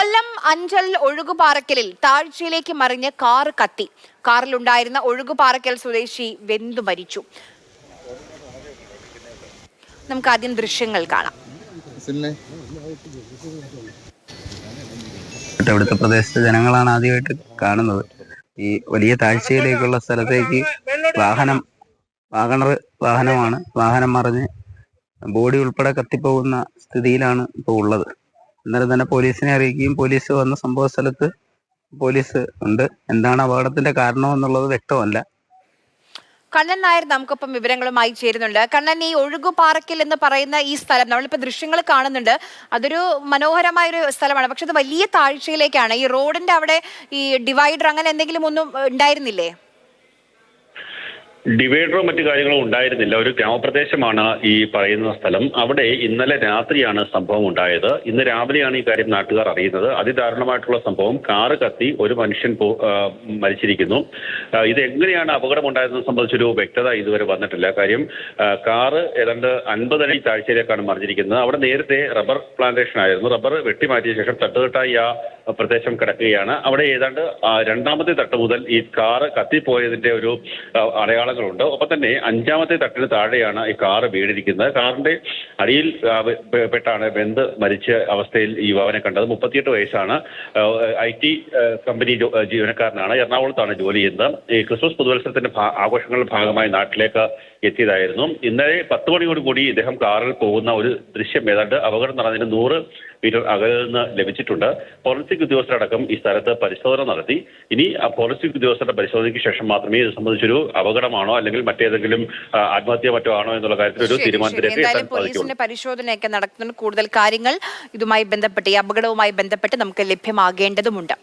കൊല്ലം അഞ്ചൽ ഒഴുകുപാറക്കലിൽ താഴ്ചയിലേക്ക് മറിഞ്ഞ് കാർ കത്തി. കാറിലുണ്ടായിരുന്ന ഒഴുകുപാറക്കൽ സ്വദേശി വെന്തു മരിച്ചു. നമുക്ക് ആദ്യം ദൃശ്യങ്ങൾ കാണാം. ഇവിടുത്തെ പ്രദേശത്തെ ജനങ്ങളാണ് ആദ്യമായിട്ട് കാണുന്നത്. ഈ വലിയ താഴ്ചയിലേക്കുള്ള സ്ഥലത്തേക്ക് വാഹനം മറിഞ്ഞ് ബോഡി ഉൾപ്പെടെ കത്തിപ്പോകുന്ന സ്ഥിതിയിലാണ് ഇപ്പോൾ ഉള്ളത്. ഇന്നലെ തന്നെ പോലീസിനെ അറിയിക്കുകയും പോലീസ് വന്ന സംഭവ സ്ഥലത്ത് പോലീസ് ഉണ്ട്. എന്താണ് അപകടത്തിന്റെ കാരണമെന്നുള്ളത് വ്യക്തമല്ല. കണ്ണൻ നായർ നമുക്കൊപ്പം വിവരങ്ങളുമായി ചേരുന്നുണ്ട്. കണ്ണൻ, ഈ ഒഴുകുപാറക്കൽ എന്ന് പറയുന്ന ഈ സ്ഥലം നമ്മളിപ്പോ ദൃശ്യങ്ങൾ കാണുന്നുണ്ട്, അതൊരു മനോഹരമായ ഒരു സ്ഥലമാണ്. പക്ഷെ അത് വലിയ താഴ്ചയിലേക്കാണ്. ഈ റോഡിന്റെ അവിടെ ഈ ഡിവൈഡർ അങ്ങനെ എന്തെങ്കിലും ഒന്നും ഉണ്ടായിരുന്നില്ലേ? ഡിവൈഡറോ മറ്റു കാര്യങ്ങളോ ഉണ്ടായിരുന്നില്ല. ഒരു ഗ്രാമപ്രദേശമാണ് ഈ പറയുന്ന സ്ഥലം. അവിടെ ഇന്നലെ രാത്രിയാണ് സംഭവം ഉണ്ടായത്. ഇന്ന് രാവിലെയാണ് ഈ കാര്യം നാട്ടുകാർ അറിയുന്നത്. അതിദാരുണമായിട്ടുള്ള സംഭവം. കാറ് കത്തി ഒരു മനുഷ്യൻ മരിച്ചിരിക്കുന്നു. ഇത് എങ്ങനെയാണ് അപകടം ഉണ്ടായതെന്ന് സംബന്ധിച്ചൊരു വ്യക്തത ഇതുവരെ വന്നിട്ടില്ല. കാര്യം കാറ് ഏതാണ്ട് 50 അടി താഴ്ചയിലേക്കാണ് മറിഞ്ഞിരിക്കുന്നത്. അവിടെ നേരത്തെ റബ്ബർ പ്ലാന്റേഷൻ ആയിരുന്നു. റബ്ബർ വെട്ടിമാറ്റിയ ശേഷം തട്ടുതട്ടായി ആ പ്രദേശം കിടക്കുകയാണ്. അവിടെ ഏതാണ്ട് രണ്ടാമത്തെ തട്ട് മുതൽ ഈ കാറ് കത്തിപ്പോയതിന്റെ ഒരു അടയാളങ്ങളുണ്ട്. ഒപ്പം തന്നെ 5ാമത്തെ തട്ടിന് താഴെയാണ് ഈ കാറ് വീണിരിക്കുന്നത്. കാറിന്റെ അടിയിൽ പെട്ടാണ് വെന്ത് മരിച്ച അവസ്ഥയിൽ ഈ യുവാവിനെ കണ്ടത്. 38 വയസ്സാണ്. IT കമ്പനി ജീവനക്കാരനാണ്. എറണാകുളത്താണ് ജോലി ചെയ്യുന്നത്. ഈ ക്രിസ്മസ് പുതുവത്സരത്തിന്റെ ആഘോഷങ്ങളുടെ ഭാഗമായി നാട്ടിലേക്ക് എത്തിയതായിരുന്നു. ഇന്നലെ 10 മണിയോടുകൂടി ഇദ്ദേഹം കാറിൽ പോകുന്ന ഒരു ദൃശ്യം ഏതാണ്ട് അപകടം നടന്നതിന് 100 മീറ്റർ അകലിൽ നിന്ന് ലഭിച്ചിട്ടുണ്ട്. ഫോറൻസിക് ഉദ്യോഗസ്ഥരടക്കം ഈ സ്ഥലത്ത് പരിശോധന നടത്തി. ഇനി ഫോറൻസിക് ഉദ്യോഗസ്ഥരുടെ പരിശോധനയ്ക്ക് ശേഷം മാത്രമേ ഇത് സംബന്ധിച്ചൊരു അപകടമാണോ അല്ലെങ്കിൽ മറ്റേതെങ്കിലും ആത്മഹത്യ മറ്റോ ആണോ എന്നുള്ള കാര്യത്തിൽ ഒരു തീരുമാനത്തിലേക്ക് എത്താൻ സാധിക്കും. പോലീസിന്റെ പരിശോധനയൊക്കെ നടത്തുന്ന കൂടുതൽ കാര്യങ്ങൾ ഇതുമായി ബന്ധപ്പെട്ട്, ഈ അപകടവുമായി ബന്ധപ്പെട്ട് നമുക്ക് ലഭ്യമാകേണ്ടതുണ്ട്.